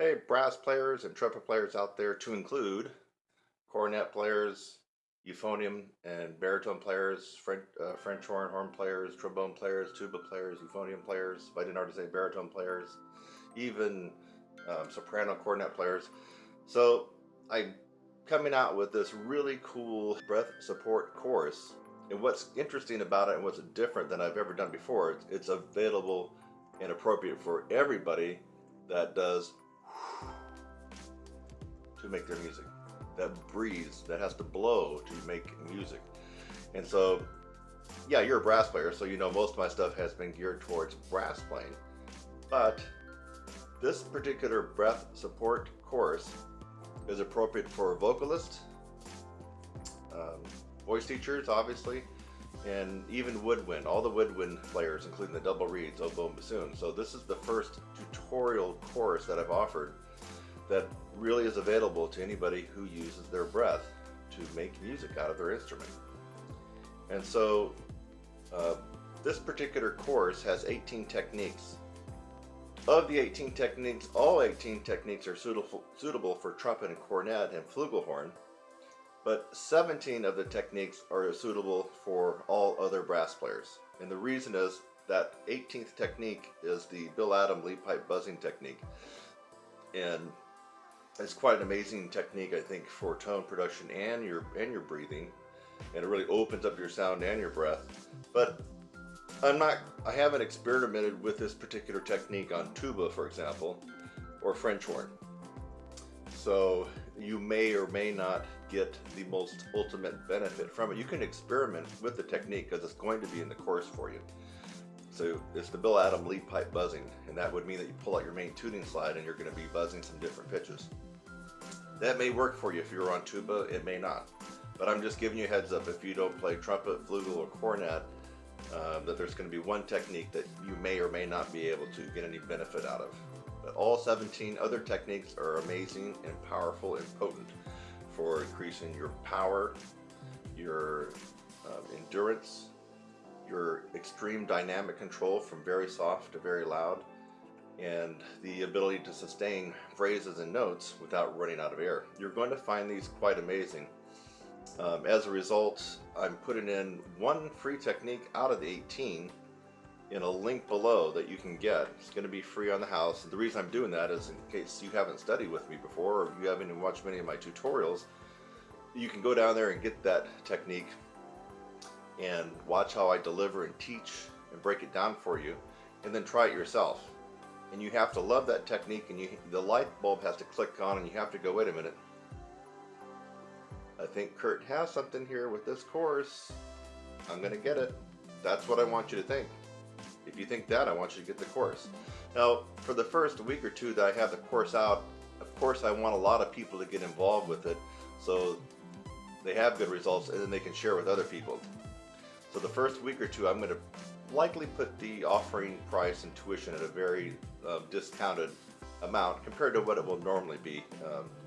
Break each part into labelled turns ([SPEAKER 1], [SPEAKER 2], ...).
[SPEAKER 1] Hey, brass players and trumpet players out there, to include cornet players, euphonium and baritone players, French horn players, trombone players, tuba players, euphonium players, if I didn't already say baritone players, even soprano cornet players. So I'm coming out with this really cool breath support course. And what's interesting about it and what's different than I've ever done before, it's available and appropriate for everybody that does to make their music, that breathes, that has to blow to make music. And so, yeah, you're a brass player, so you know most of my stuff has been geared towards brass playing. But this particular breath support course is appropriate for vocalists, um, voice teachers, obviously, and even woodwind, all the woodwind players, including the double reeds, oboe, and bassoon. So this is the first tutorial course that I've offered that really is available to anybody who uses their breath to make music out of their instrument. And so this particular course has 18 techniques. Of the 18 techniques, all 18 techniques are suitable for trumpet and cornet and flugelhorn, but 17 of the techniques are suitable for all other brass players. And the reason is that 18th technique is the Bill Adam lead pipe buzzing technique. And it's quite an amazing technique, I think, for tone production and your breathing, and it really opens up your sound and your breath. But I haven't experimented with this particular technique on tuba, for example, or French horn. So you may or may not get the most ultimate benefit from it. You can experiment with the technique because it's going to be in the course for you. So it's the Bill Adam lead pipe buzzing, and that would mean that you pull out your main tuning slide and you're going to be buzzing some different pitches. That may work for you if you're on tuba, it may not. But I'm just giving you a heads up, if you don't play trumpet, flugel, or cornet, that there's going to be one technique that you may or may not be able to get any benefit out of. But all 17 other techniques are amazing and powerful and potent for increasing your power, your endurance, your extreme dynamic control from very soft to very loud, and the ability to sustain phrases and notes without running out of air. You're going to find these quite amazing. As a result, I'm putting in one free technique out of the 18 in a link below that you can get. It's going to be free on the house. And the reason I'm doing that is in case you haven't studied with me before, or you haven't even watched many of my tutorials, you can go down there and get that technique and watch how I deliver and teach and break it down for you, and then try it yourself. And you have to love that technique, and the light bulb has to click on, and you have to go, wait a minute, I think Kurt has something here with this course. I'm going to get it. That's what I want you to think. If you think that, I want you to get the course. Now, for the first week or two that I have the course out, of course I want a lot of people to get involved with it so they have good results and then they can share with other people. So the first week or two, I'm going to likely put the offering price and tuition at a very discounted amount compared to what it will normally be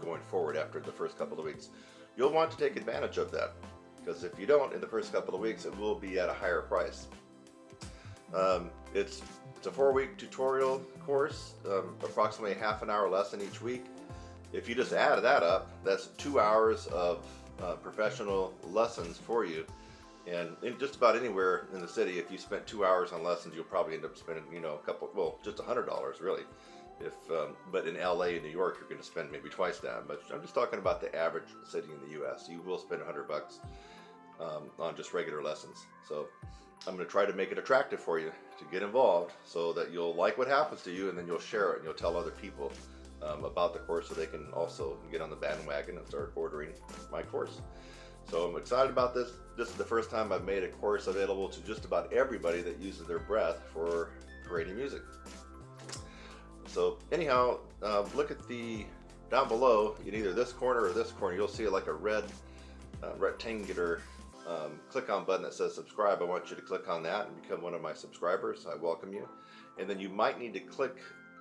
[SPEAKER 1] going forward after the first couple of weeks. You'll want to take advantage of that, because if you don't in the first couple of weeks, it will be at a higher price. It's a 4-week tutorial course, approximately a half an hour lesson each week. If you just add that up, that's 2 hours of professional lessons for you. And in just about anywhere in the city, if you spent 2 hours on lessons, you'll probably end up spending, just $100 really. But in LA and New York, you're going to spend maybe twice that much. I'm just talking about the average city in the U.S. You will spend $100 on just regular lessons. So I'm going to try to make it attractive for you to get involved, so that you'll like what happens to you, and then you'll share it and you'll tell other people about the course, so they can also get on the bandwagon and start ordering my course. So I'm excited about this. This is the first time I've made a course available to just about everybody that uses their breath for creating music. So anyhow, look at the down below in either this corner or this corner. You'll see like a red rectangular click on button that says subscribe. I want you to click on that and become one of my subscribers. I welcome you. And then you might need to click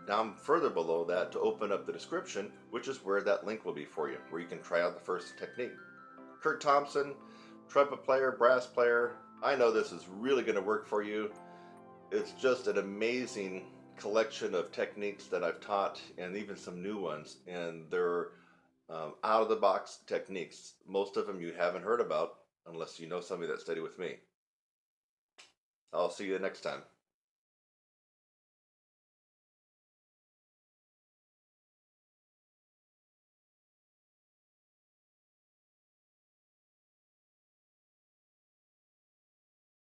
[SPEAKER 1] down further below that to open up the description, which is where that link will be for you, where you can try out the first technique. Kurt Thompson, trumpet player, brass player. I know this is really going to work for you. It's just an amazing collection of techniques that I've taught, and even some new ones, and they're out of the box techniques. Most of them you haven't heard about unless you know somebody that studied with me. I'll see you next time.